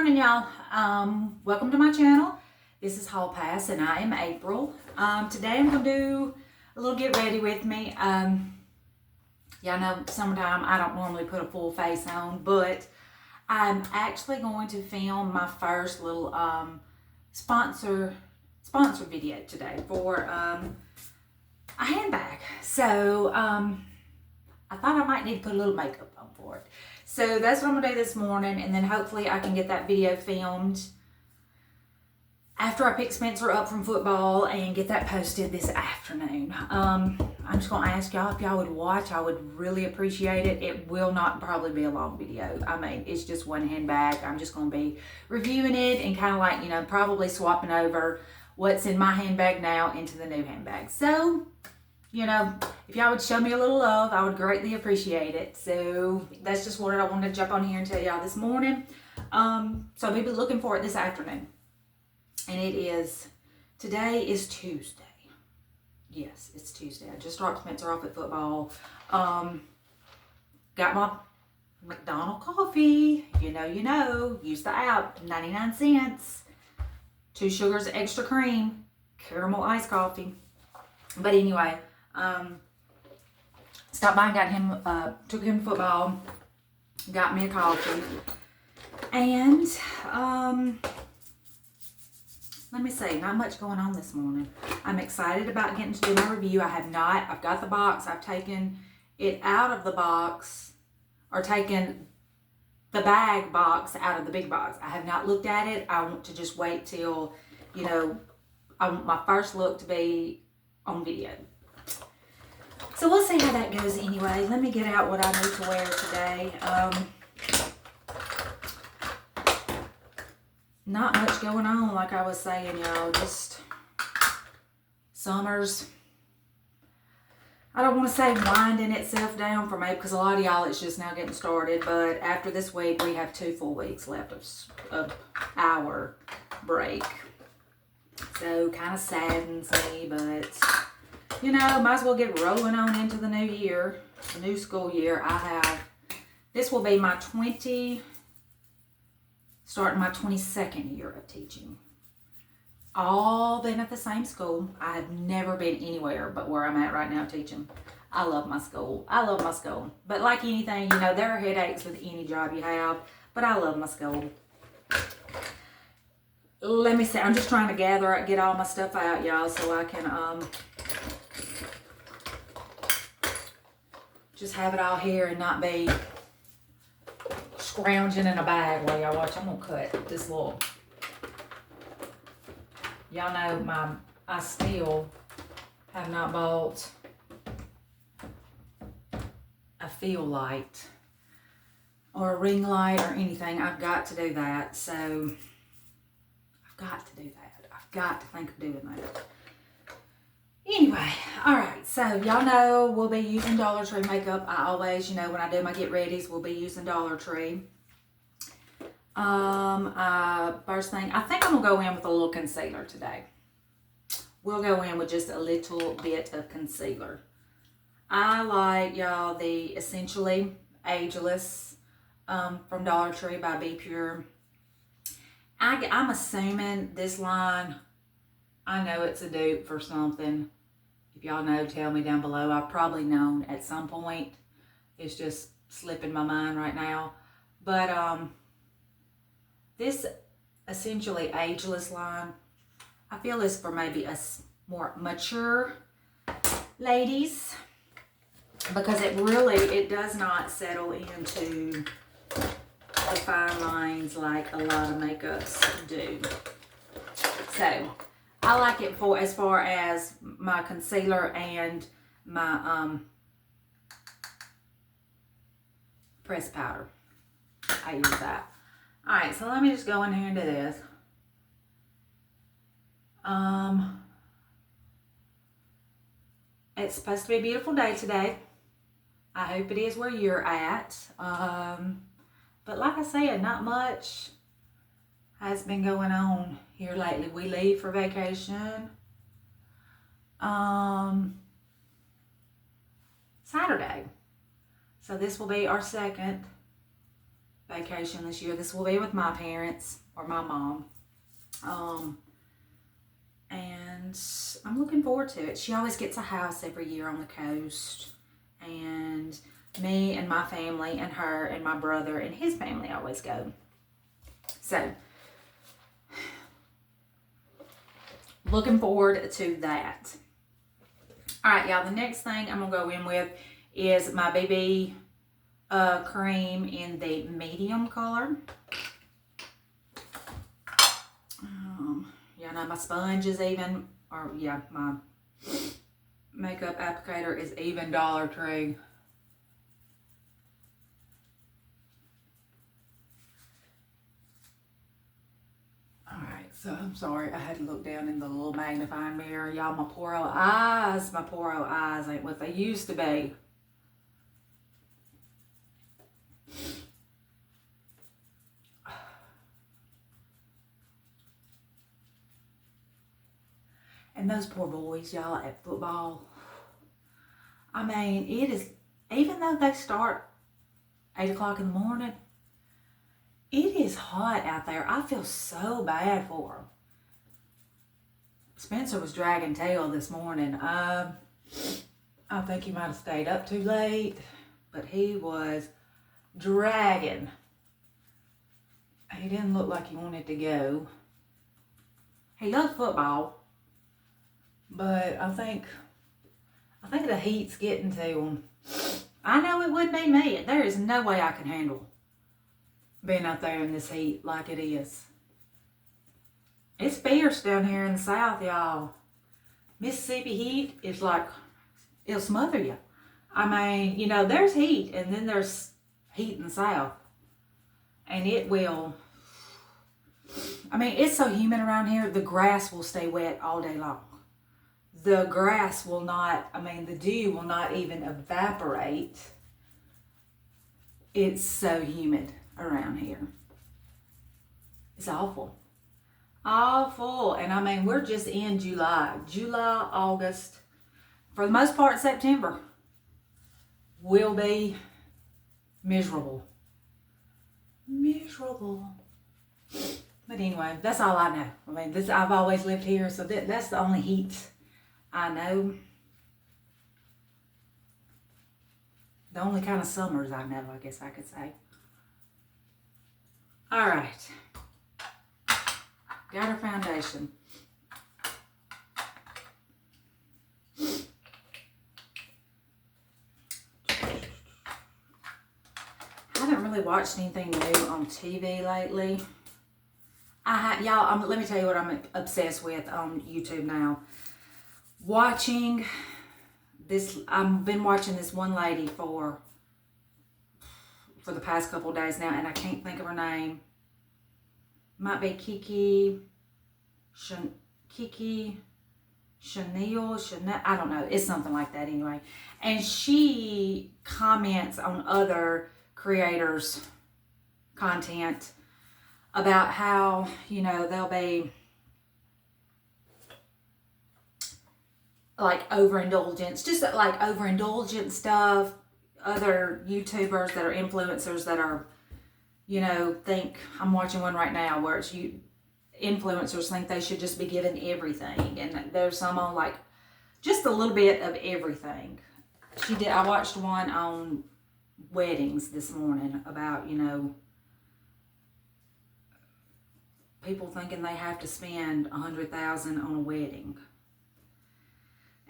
morning, y'all. Welcome to my channel. This is Hall Pass and I am April. Today I'm going to do a little get ready with me. Y'all know summertime I don't normally put a full face on, but I'm actually going to film my first little sponsor video today for a handbag. So I thought I might need to put a little makeup on for it. So that's what I'm going to do this morning, and then hopefully I can get that video filmed after I pick Spencer up from football and get that posted this afternoon. I'm just going to ask y'all if y'all would watch. I would really appreciate it. It will not probably be a long video. I mean, it's just one handbag. I'm just going to be reviewing it and kind of like, you know, probably swapping over what's in my handbag now into the new handbag. So, you know, if y'all would show me a little love, I would greatly appreciate it. So that's just what I wanted to jump on here and tell y'all this morning. So we'll be looking for it this afternoon. And today is Tuesday. Yes, it's Tuesday. I just dropped Spencer off at football. Got my McDonald's coffee. You know, use the app, 99 cents. 2 sugars, extra cream, caramel iced coffee. But anyway, stopped by and got him, took him to football, got me a coffee, and let me see, not much going on this morning. I'm excited about getting to do my review. I've got the box, I've taken it out of the box, or taken the bag box out of the big box. I have not looked at it. I want to just wait till, you know, I want my first look to be on video. So we'll see how that goes anyway. Let me get out what I need to wear today. Not much going on, like I was saying, y'all. Just summer's, I don't want to say winding itself down for me, because a lot of y'all it's just now getting started. But after this week, we have 2 full weeks left of our break. So kind of saddens me, but you know, might as well get rolling on into the new year, the new school year. This will be my starting my 22nd year of teaching. All been at the same school. I have never been anywhere but where I'm at right now teaching. I love my school. But like anything, you know, there are headaches with any job you have, but I love my school. Let me see. I'm just trying to get all my stuff out, y'all, so I can just have it all here and not be scrounging in a bag while y'all watch. I'm gonna cut this little. Y'all know I still have not bought a field light or a ring light or anything. I've got to do that. So I've got to do that. I've got to think of doing that. Anyway, all right. So y'all know we'll be using Dollar Tree makeup. I always, you know, when I do my get readies, we'll be using Dollar Tree. First thing, I think I'm gonna go in with a little concealer today. We'll go in with just a little bit of concealer. I like, y'all, the Essentially Ageless from Dollar Tree by Be Pure. I'm assuming this line, I know it's a dupe for something. If y'all know, tell me down below. I've probably known at some point. It's just slipping my mind right now. But this Essentially Ageless line, I feel is for maybe us more mature ladies, because it does not settle into the fine lines like a lot of makeups do. So I like it for as far as my concealer and my pressed powder. I use that. Alright, so let me just go in here and do this. It's supposed to be a beautiful day today. I hope it is where you're at. But like I said, not much has been going on here lately. We leave for vacation Saturday. So this will be our second vacation this year. This will be with my parents or my mom. And I'm looking forward to it. She always gets a house every year on the coast. And me and my family and her and my brother and his family always go. So, looking forward to that. All right, y'all, the next thing I'm going to go in with is my BB cream in the medium color. Yeah, no, my sponge is even, or yeah, my makeup applicator is even Dollar Tree. Alright, so I'm sorry, I had to look down in the little magnifying mirror. Y'all, my poor old eyes ain't what they used to be. And those poor boys, y'all, at football. I mean, it is, even though they start 8 o'clock in the morning, it is hot out there. I feel so bad for them. Spencer was dragging tail this morning. I think he might have stayed up too late, but he was dragging. He didn't look like he wanted to go. He loves football. But I think the heat's getting to him. I know it would be me. There is no way I can handle being out there in this heat like it is. It's fierce down here in the south, y'all. Mississippi heat is like, it'll smother you. I mean, you know, there's heat and then there's heat in the south. And it will, I mean, it's so humid around here, the grass will stay wet all day long. The grass will not, I mean, the dew will not even evaporate. It's so humid around here. It's awful. Awful. And I mean, we're just in July. July, August, for the most part, September will be miserable. Miserable. But anyway, that's all I know. I mean, I've always lived here, so that's the only heat I know. The only kind of summers I know, I guess I could say. All right. Got our foundation. I haven't really watched anything new on TV lately. Y'all, let me tell you what I'm obsessed with on YouTube now. Watching this, I've been watching this one lady for the past couple days now, and I can't think of her name. Might be Chanel, I don't know. It's something like that anyway. And she comments on other creators' content about how, you know, they'll be like overindulgence, just like overindulgent stuff. Other YouTubers that are influencers that are, you know, think, I'm watching one right now where it's influencers think they should just be given everything. And there's some on like just a little bit of everything. I watched one on weddings this morning about, you know, people thinking they have to spend $100,000 on a wedding.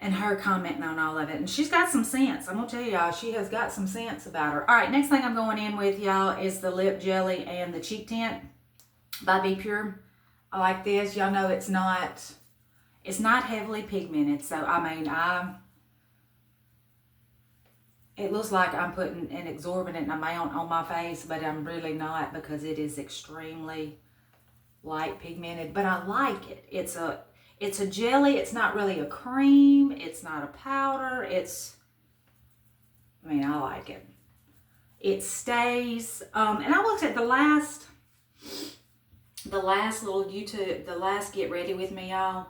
And her commenting on all of it. And she's got some sense. I'm going to tell y'all, she has got some sense about her. All right, next thing I'm going in with, y'all, is the lip jelly and the cheek tint by Be Pure. I like this. Y'all know it's not heavily pigmented. So, I mean, it looks like I'm putting an exorbitant amount on my face, but I'm really not, because it is extremely light pigmented. But I like it. It's a jelly. It's not really a cream. It's not a powder. I like it. It stays. And I looked at the last little YouTube, the last Get Ready With Me, y'all.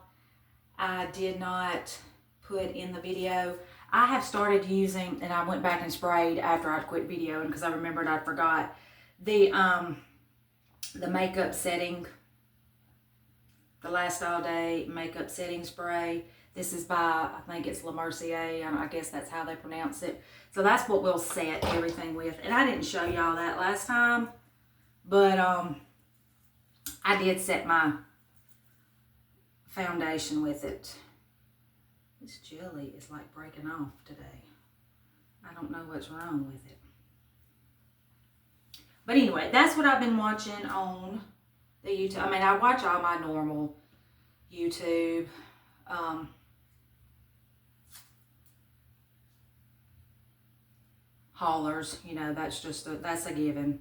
I did not put in the video. I have started using, and I went back and sprayed after I'd quit videoing because I remembered I forgot the makeup setting, the Last All Day makeup setting spray. This is by, I think it's La Mercier. I guess that's how they pronounce it. So that's what we'll set everything with. And I didn't show y'all that last time, but I did set my foundation with it. This jelly is like breaking off today. I don't know what's wrong with it. But anyway, that's what I've been watching on the YouTube. I mean, I watch all my normal YouTube. Haulers, you know, that's just that's a given.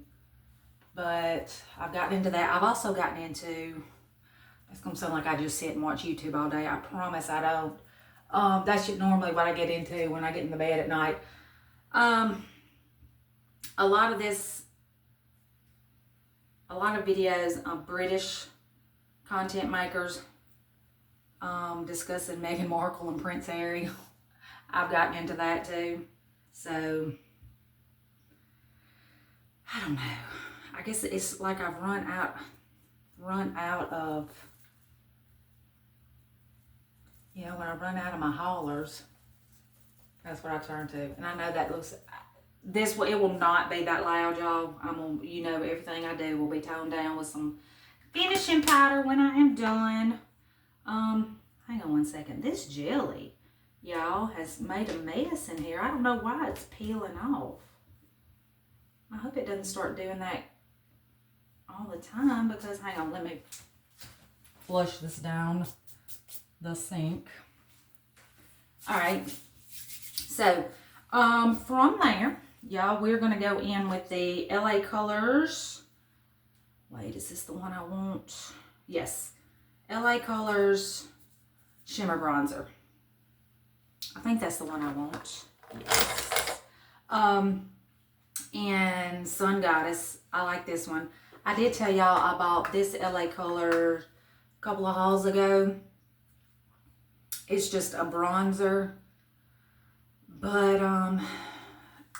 But I've gotten into that. I've also gotten into, it's gonna sound like I just sit and watch YouTube all day. I promise I don't. That's normally what I get into when I get in the bed at night. A lot of videos of British content makers discussing Meghan Markle and Prince Harry. I've gotten into that too. So I don't know. I guess it's like I've run out of, you know, when I run out of my haulers, that's what I turn to. And I know that looks, it will not be that loud, y'all. You know, everything I do will be toned down with some finishing powder when I am done. Hang on one second. This jelly, y'all, has made a mess in here. I don't know why it's peeling off. I hope it doesn't start doing that all the time, because, hang on, let me flush this down the sink. All right. So, from there, y'all, we're going to go in with the LA Colors. Wait, is this the one I want? Yes. LA Colors Shimmer Bronzer. I think that's the one I want. Yes. And Sun Goddess. I like this one. I did tell y'all I bought this LA Color a couple of hauls ago. It's just a bronzer. But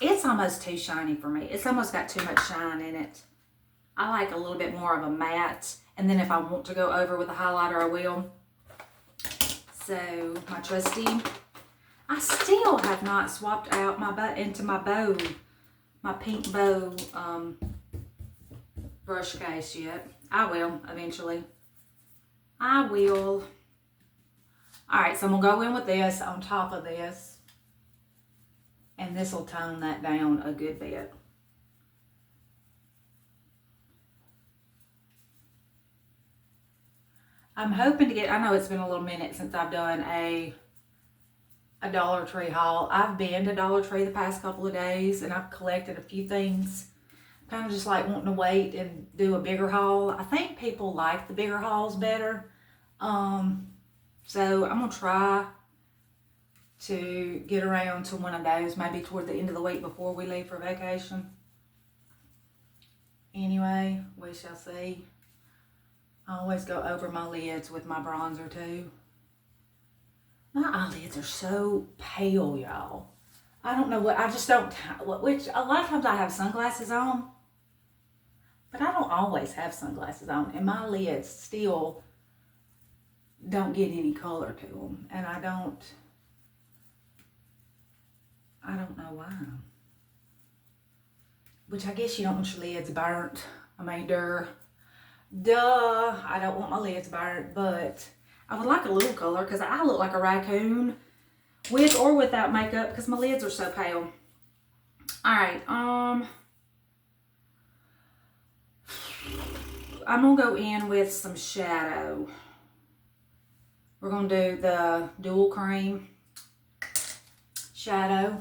it's almost too shiny for me. It's almost got too much shine in it. I like a little bit more of a matte. And then if I want to go over with a highlighter, I will. So, my trusty. I still have not swapped out my bow, my pink bow brush case yet. I will eventually. I will. Alright, so I'm going to go in with this on top of this. And this will tone that down a good bit. I'm hoping to get, I know it's been a little minute since I've done a Dollar Tree haul. I've been to Dollar Tree the past couple of days and I've collected a few things. Kind of just like wanting to wait and do a bigger haul. I think people like the bigger hauls better. So I'm going to try to get around to one of those maybe toward the end of the week before we leave for vacation. Anyway, we shall see. I always go over my lids with my bronzer too. My eyelids are so pale, y'all. I don't know what, I just don't, which a lot of times I have sunglasses on, but I don't always have sunglasses on, and my lids still don't get any color to them, and I don't know why. Which I guess you don't want your lids burnt. I mean, duh, I don't want my lids burnt, but I would like a little color because I look like a raccoon with or without makeup because my lids are so pale. Alright, I'm going to go in with some shadow. We're going to do the Dual Cream shadow.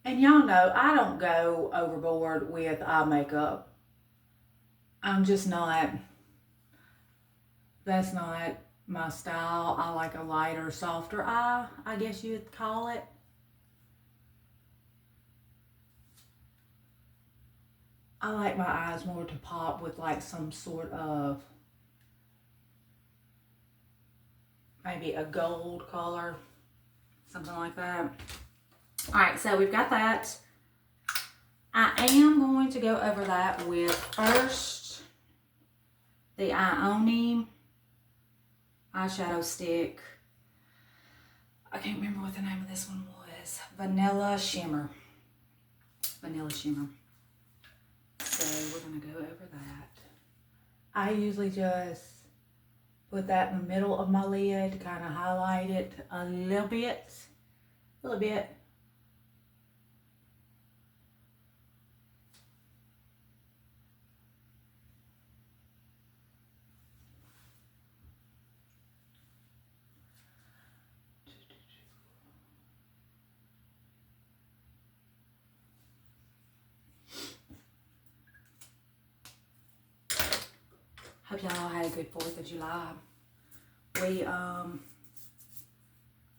And y'all know I don't go overboard with eye makeup. I'm just not, that's not my style. I like a lighter, softer eye, I guess you would call it. I like my eyes more to pop with like some sort of, maybe a gold color, something like that. Alright, so we've got that. I am going to go over that with first the Ioni eyeshadow stick. I can't remember what the name of this one was. Vanilla Shimmer. Vanilla Shimmer. So we're going to go over that. I usually just put that in the middle of my lid, kind of highlight it a little bit. A little bit. Hope y'all had a good 4th of July. We,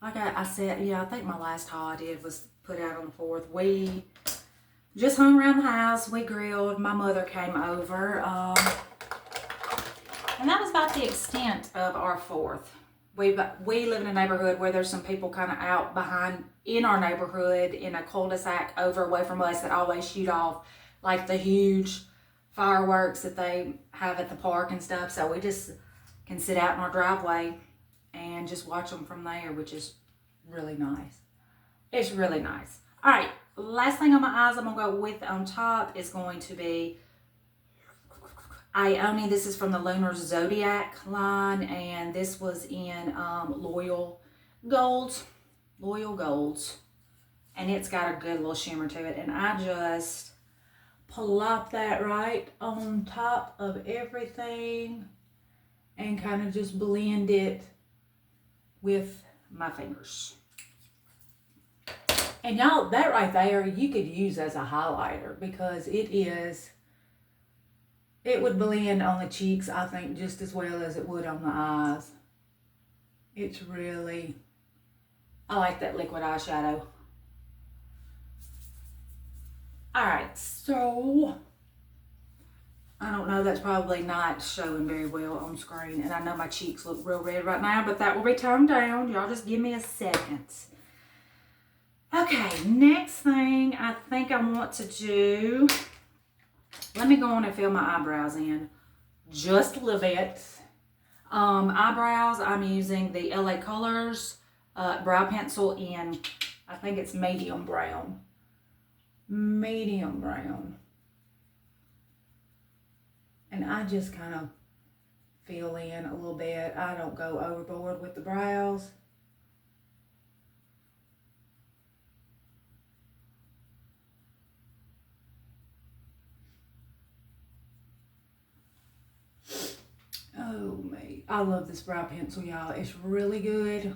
like I said, yeah, I think my last haul I did was put out on the 4th. We just hung around the house. We grilled. My mother came over. And that was about the extent of our 4th. We live in a neighborhood where there's some people kind of out behind in our neighborhood in a cul-de-sac over away from us that always shoot off like the huge fireworks that they have at the park and stuff. So we just can sit out in our driveway and just watch them from there, which is really nice. It's really nice. All right, last thing on my eyes I'm gonna go with on top is going to be Ioni. This is from the Lunar Zodiac line, and this was in Loyal Golds, and it's got a good little shimmer to it. And I just plop that right on top of everything and kind of just blend it with my fingers. And y'all, that right there you could use as a highlighter, because it would blend on the cheeks, I think, just as well as it would on the eyes. It's really, I like that liquid eyeshadow. Alright, so I don't know, that's probably not showing very well on screen, and I know my cheeks look real red right now, but that will be toned down. Y'all just give me a second. Okay, next thing I think I want to do, let me go on and fill my eyebrows in just a little bit. Eyebrows, I'm using the LA Colors brow pencil in, I think it's medium brown. And I just kind of fill in a little bit. I don't go overboard with the brows. Oh man, I love this brow pencil, y'all. It's really good.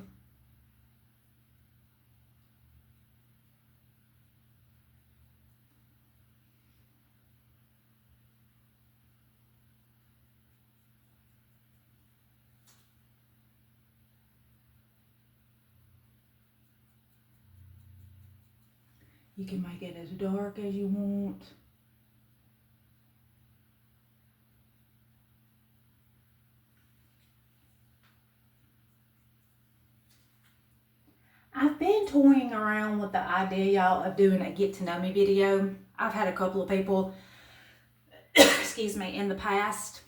You can make it as dark as you want. I've been toying around with the idea, y'all, of doing a get to know me video. I've had a couple of people, excuse me, in the past,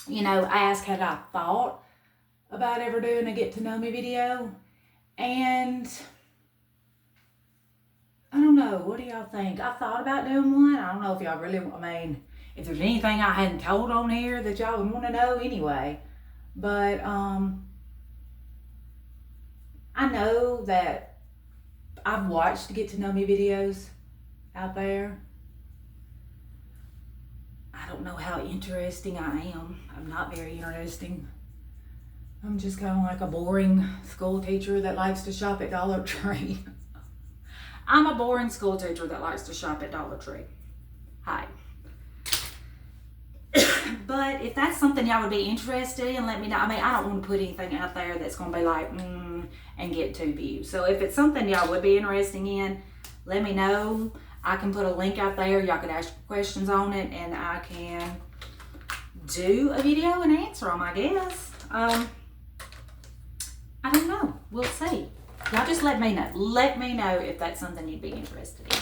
you know, ask had I thought about ever doing a get to know me video. And I don't know, what do y'all think? I thought about doing one. I don't know if y'all really, I mean, if there's anything I hadn't told on here that y'all would want to know anyway. But I know that I've watched get to know me videos out there. I don't know how interesting I am. I'm not very interesting. I'm just kind of like a boring school teacher that likes to shop at Dollar Tree. I'm a boring school teacher that likes to shop at Dollar Tree. Hi. But if that's something y'all would be interested in, let me know. I mean, I don't want to put anything out there that's going to be like, and get 2 views. So if it's something y'all would be interested in, let me know. I can put a link out there. Y'all can ask questions on it, and I can do a video and answer them, I guess. I don't know. We'll see. Y'all just let me know. Let me know if that's something you'd be interested in.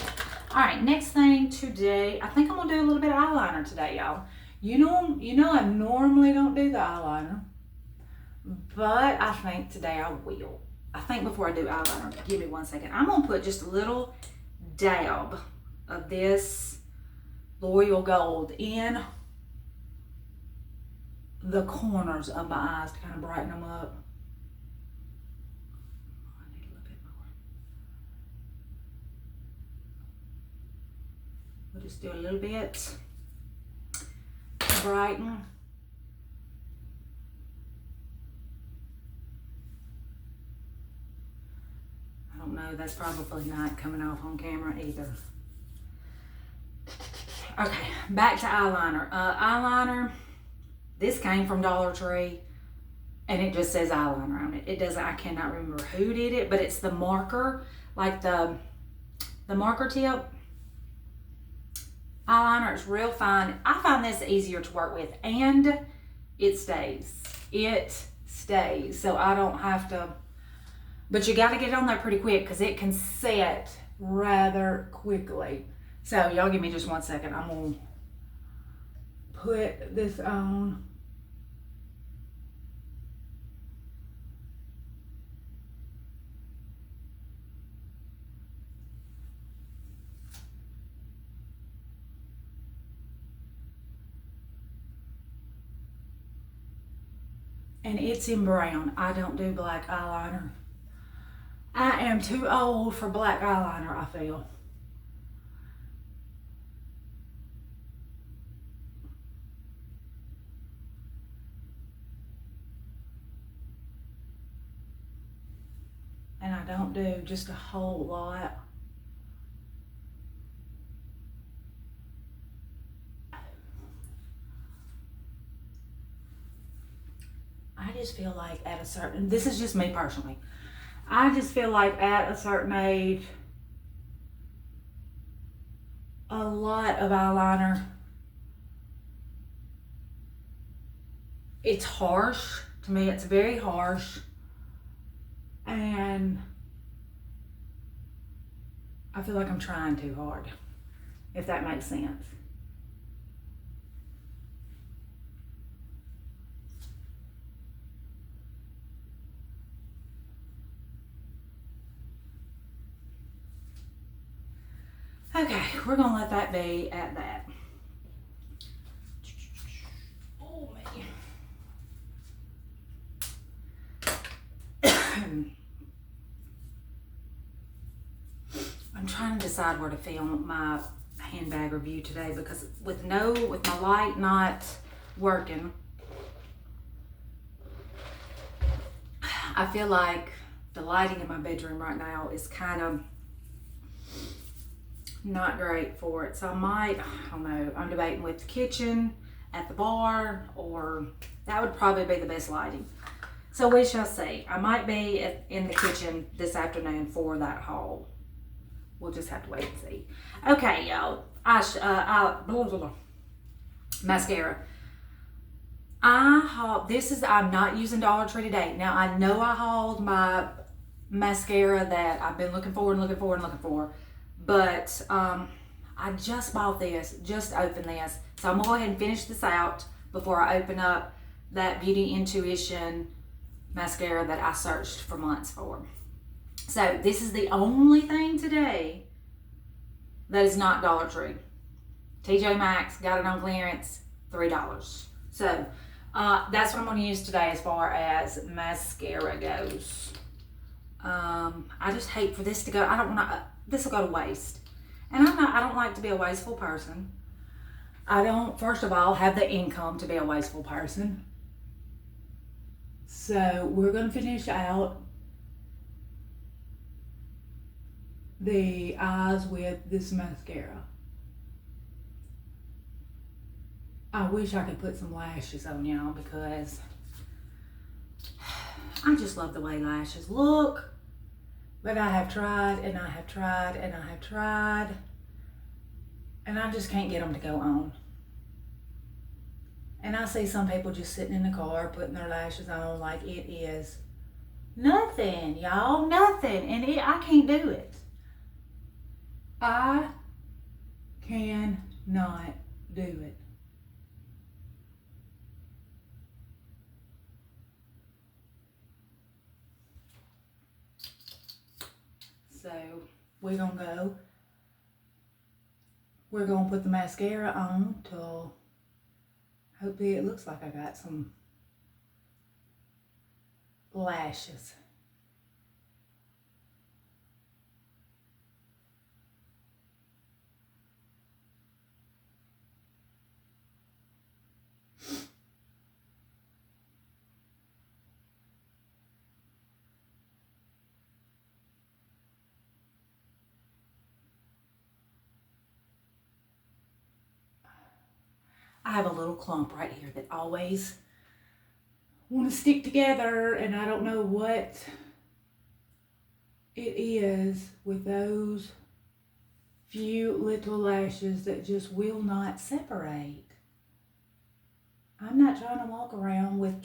All right, next thing today, I think I'm gonna do a little bit of eyeliner today, y'all. You know I normally don't do the eyeliner, but I think today I will. I think before I do eyeliner, give me 1 second. I'm gonna put just a little dab of this L'Oreal Gold in the corners of my eyes to kind of brighten them up. I need a little bit more. We'll just do a little bit to brighten. I don't know, that's probably not coming off on camera either. Okay, back to eyeliner. Eyeliner, this came from Dollar Tree and it just says eyeliner on it. It doesn't, I cannot remember who did it, but it's the marker, like the marker tip eyeliner. It's real fine. I find this easier to work with and it stays. It stays, so I don't have to, but you got to get it on there pretty quick because it can set rather quickly. So y'all give me just 1 second. I'm gonna put this on. And it's in brown. I don't do black eyeliner. I am too old for black eyeliner, I feel. And I don't do just a whole lot. I just feel like at a certain, this is just me personally, I just feel like at a certain age, a lot of eyeliner, it's harsh. To me, it's very harsh. And I feel like I'm trying too hard, if that makes sense. Okay, we're gonna let that be at that. Oh man. I'm trying to decide where to film my handbag review today because with my light not working, I feel like the lighting in my bedroom right now is kind of not great for it. So I don't know, I'm debating with the kitchen, at the bar, or that would probably be the best lighting. So we shall see. I might be in the kitchen this afternoon for that haul. We'll just have to wait and see. Okay, y'all. Mascara. I'm not using Dollar Tree today. Now I know I hauled my mascara that I've been looking for. But I just bought this, just opened this. So I'm gonna go ahead and finish this out before I open up that Beauty Intuition mascara that I searched for months for. So this is the only thing today that is not Dollar Tree. TJ Maxx, got it on clearance, $3. So that's what I'm gonna use today as far as mascara goes. I just hate for this to go, this will go to waste. And I don't like to be a wasteful person. I don't, first of all, have the income to be a wasteful person. So we're gonna finish out the eyes with this mascara. I wish I could put some lashes on y'all because I just love the way lashes look. But I have tried and I have tried and I have tried and I just can't get them to go on. And I see some people just sitting in the car putting their lashes on like it is nothing, y'all, nothing. And I can't do it. I cannot do it. So we're gonna put the mascara on till hopefully it looks like I got some lashes. I have a little clump right here that always want to stick together, and I don't know what it is with those few little lashes that just will not separate. I'm not trying to walk around with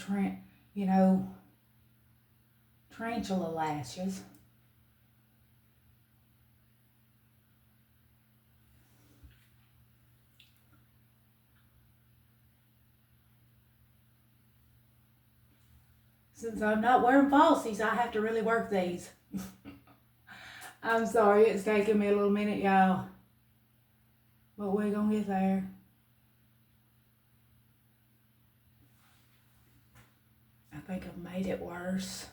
tarantula lashes. Since I'm not wearing falsies, I have to really work these. I'm sorry, it's taking me a little minute, y'all. But we're gonna get there. I think I've made it worse.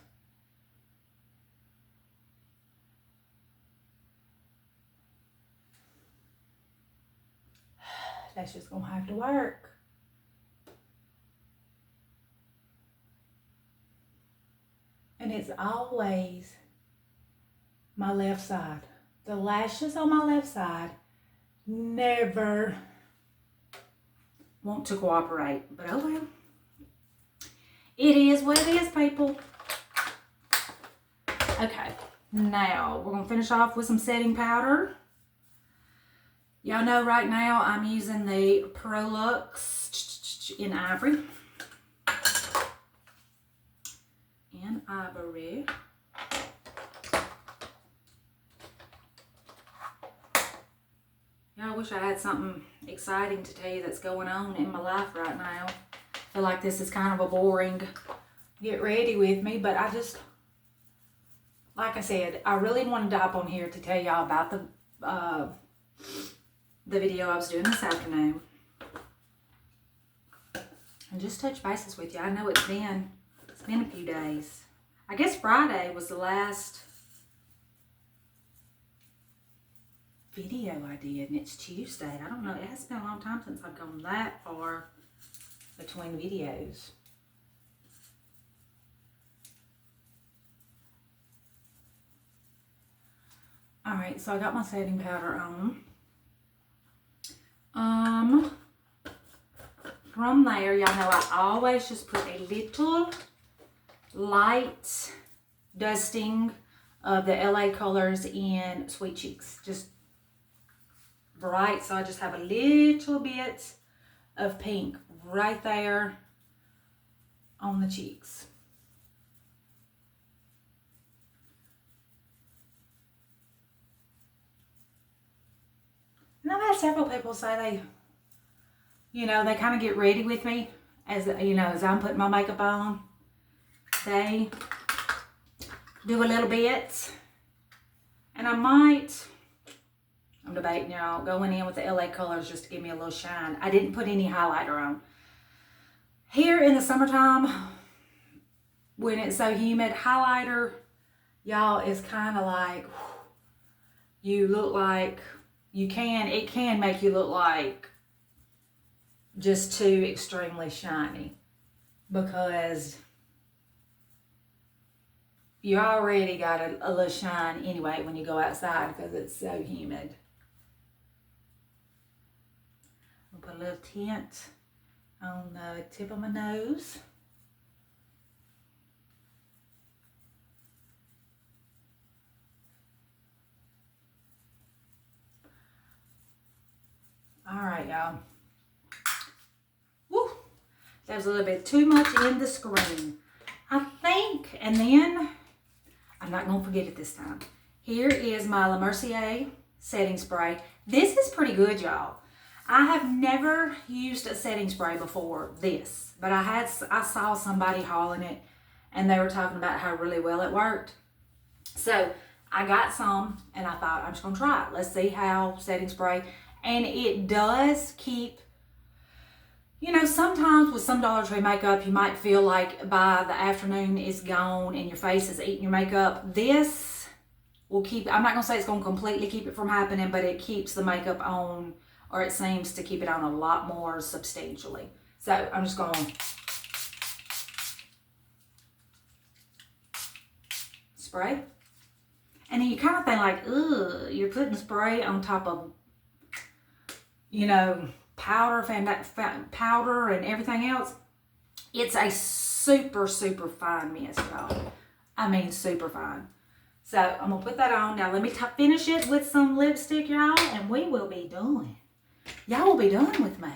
That's just gonna have to work. And it's always my left side. The lashes on my left side never want to cooperate. But oh well. It is what it is, people. Okay, now we're going to finish off with some setting powder. Y'all know right now I'm using the Prolux in Ivory. Y'all, I wish I had something exciting to tell you that's going on in my life right now. I feel like this is kind of a boring get ready with me, but I just, like I said, I really wanted to hop on here to tell y'all about the video I was doing this afternoon. And just touch bases with you. I know it's been a few days. I guess Friday was the last video I did, and it's Tuesday. I don't know. It has been a long time since I've gone that far between videos. Alright, so I got my setting powder on. From there, y'all know I always just put a little light dusting of the LA colors in Sweet Cheeks. Just bright, so I just have a little bit of pink right there on the cheeks. And I've had several people say they kind of get ready with me as I'm putting my makeup on. They do a little bit, and I'm debating, y'all, going in with the LA colors just to give me a little shine. I didn't put any highlighter on. Here in the summertime, when it's so humid, highlighter, y'all, is kind of like, you look like, it can make you look like just too extremely shiny, because you already got a little shine anyway when you go outside because it's so humid. I'll put a little tint on the tip of my nose. All right, y'all. Woo! That was a little bit too much in the screen, I think. And then, I'm not going to forget it this time. Here is my La Mercier setting spray. This has pretty good, y'all. I have never used a setting spray before this, but I saw somebody hauling it and they were talking about how really well it worked. So I got some and I thought I'm just gonna try it. Let's see how setting spray, and it does keep, you know, sometimes with some Dollar Tree makeup, you might feel like by the afternoon it's gone and your face is eating your makeup. This will keep, I'm not gonna say it's gonna completely keep it from happening, but it keeps the makeup on, or it seems to keep it on a lot more substantially. So I'm just gonna spray. And then you kind of think like, ugh, you're putting spray on top of, you know, powder and everything else. It's a super, super fine mist, y'all. I mean, super fine. So I'm gonna put that on. Now let me finish it with some lipstick, y'all, and we will be done. Y'all will be done with me.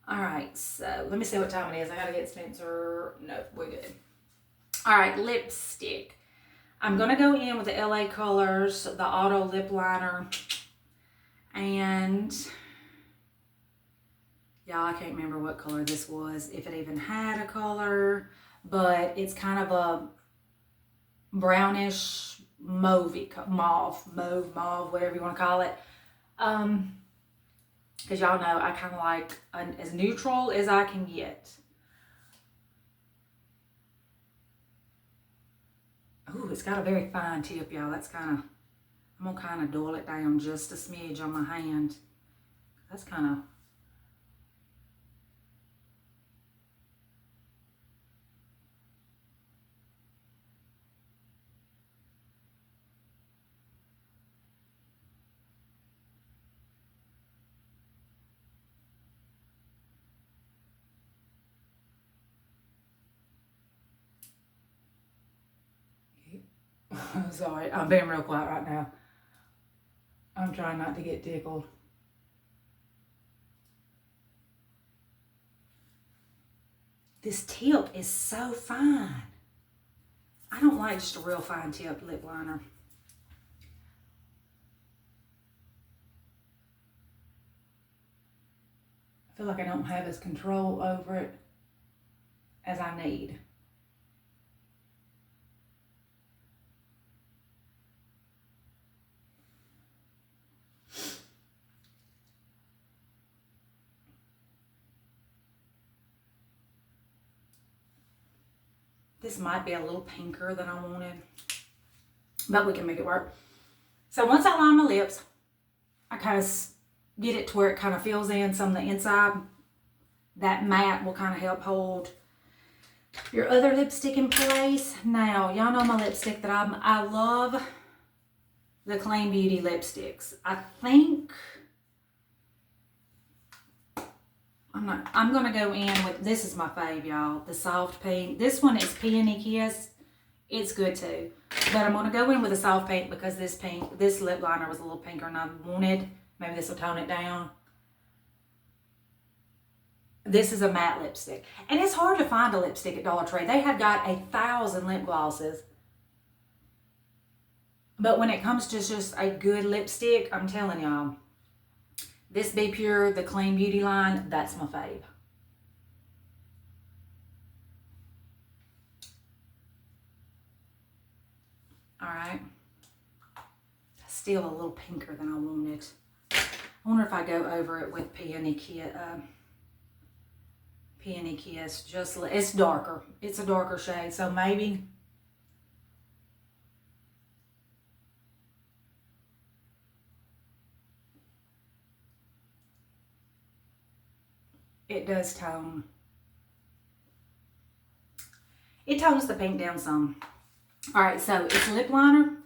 All right, so let me see what time it is. I gotta get Spencer. No, we're good. All right, lipstick. I'm gonna go in with the LA Colors, the Auto Lip Liner, and y'all, I can't remember what color this was, if it even had a color, but it's kind of a brownish mauve, whatever you want to call it. Because y'all know I kind of like as neutral as I can get. Ooh, it's got a very fine tip, y'all. That's kind of, I'm going to kind of dull it down just a smidge on my hand. That's kind of, sorry, I'm being real quiet right now. I'm trying not to get tickled. This tip is so fine. I don't like just a real fine tip lip liner. I feel like I don't have as control over it as I need. This might be a little pinker than I wanted, but we can make it work. So once I line my lips, I kind of get it to where it kind of fills in some of the inside. That matte will kind of help hold your other lipstick in place. Now, y'all know my lipstick that I love the Clean Beauty lipsticks. I think I'm gonna go in with, this is my fave, y'all, the soft pink. This one is Peony Kiss. It's good too, but I'm gonna go in with a soft pink because this lip liner was a little pinker than I wanted. Maybe this will tone it down. This is a matte lipstick, and it's hard to find a lipstick at Dollar Tree. They have got 1,000 lip glosses, but when it comes to just a good lipstick, I'm telling y'all, this Be Pure, the Clean Beauty line, that's my fave. All right. Still a little pinker than I wanted. I wonder if I go over it with Peony Kiss. Just, it's darker. It's a darker shade, so maybe. It does tone. It tones the pink down some. All right, so it's lip liner,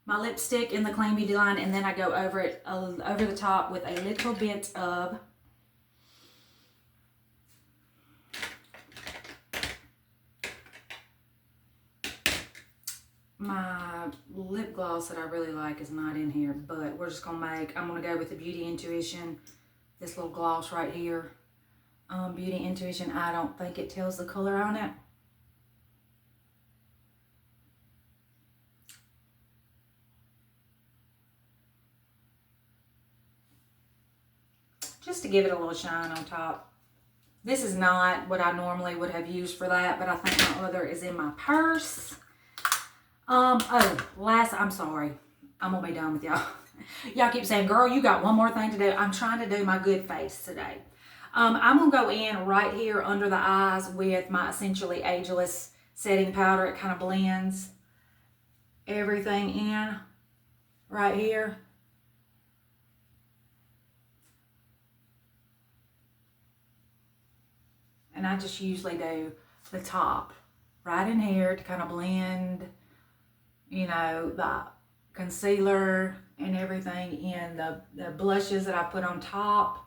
my lipstick in the Clean Beauty line, and then I go over it, over the top with a little bit of my lip gloss that I really like is not in here, but we're just gonna I'm gonna go with the Beauty Intuition, this little gloss right here. Beauty Intuition, I don't think it tells the color on it. to give it a little shine on top. This is not what I normally would have used for that, but I think my other is in my purse. I'm sorry. I'm gonna be done with y'all. Y'all keep saying, girl, you got one more thing to do. I'm trying to do my good face today. I'm gonna go in right here under the eyes with my Essentially Ageless setting powder. It kind of blends everything in right here. And I just usually do the top right in here to kind of blend, you know, the concealer and everything in the blushes that I put on top.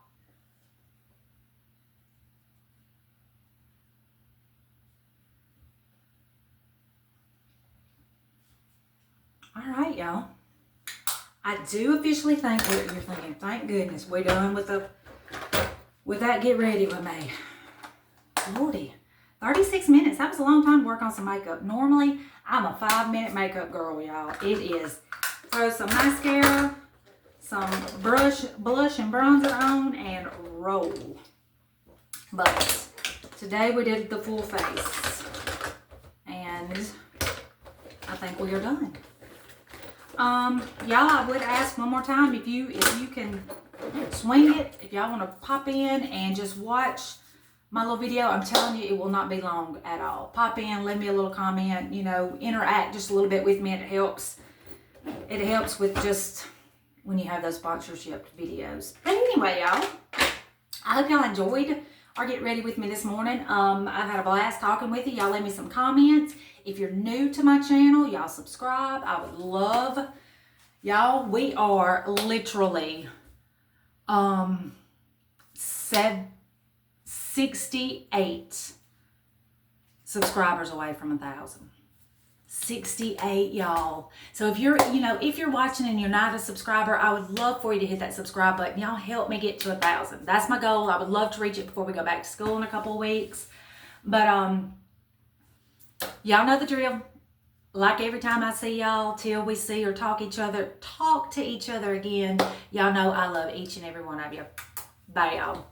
All right, y'all. I do officially think you're thinking, thank goodness we're done with that Get Ready With Me. Lordy, 36 minutes. That was a long time to work on some makeup. Normally, I'm a 5-minute makeup girl, y'all. It is. Throw some mascara, some blush and bronzer on, and roll. But today we did the full face. And I think we are done. Y'all, I would ask one more time if you can swing it, if y'all want to pop in and just watch my little video. I'm telling you, it will not be long at all. Pop in, leave me a little comment, you know, interact just a little bit with me. It helps. It helps with just when you have those sponsorship videos. But anyway, y'all, I hope y'all enjoyed our Get Ready With Me this morning. I've had a blast talking with you. Y'all leave me some comments. If you're new to my channel, y'all subscribe. I would love, y'all, we are literally 68 subscribers away from 1,000. 68, y'all. So if you're watching and you're not a subscriber, I would love for you to hit that subscribe button. Y'all help me get to 1,000. That's my goal. I would love to reach it before we go back to school in a couple of weeks. But y'all know the drill. Like every time I see y'all, till we see or talk to each other again, y'all know I love each and every one of you. Bye, y'all.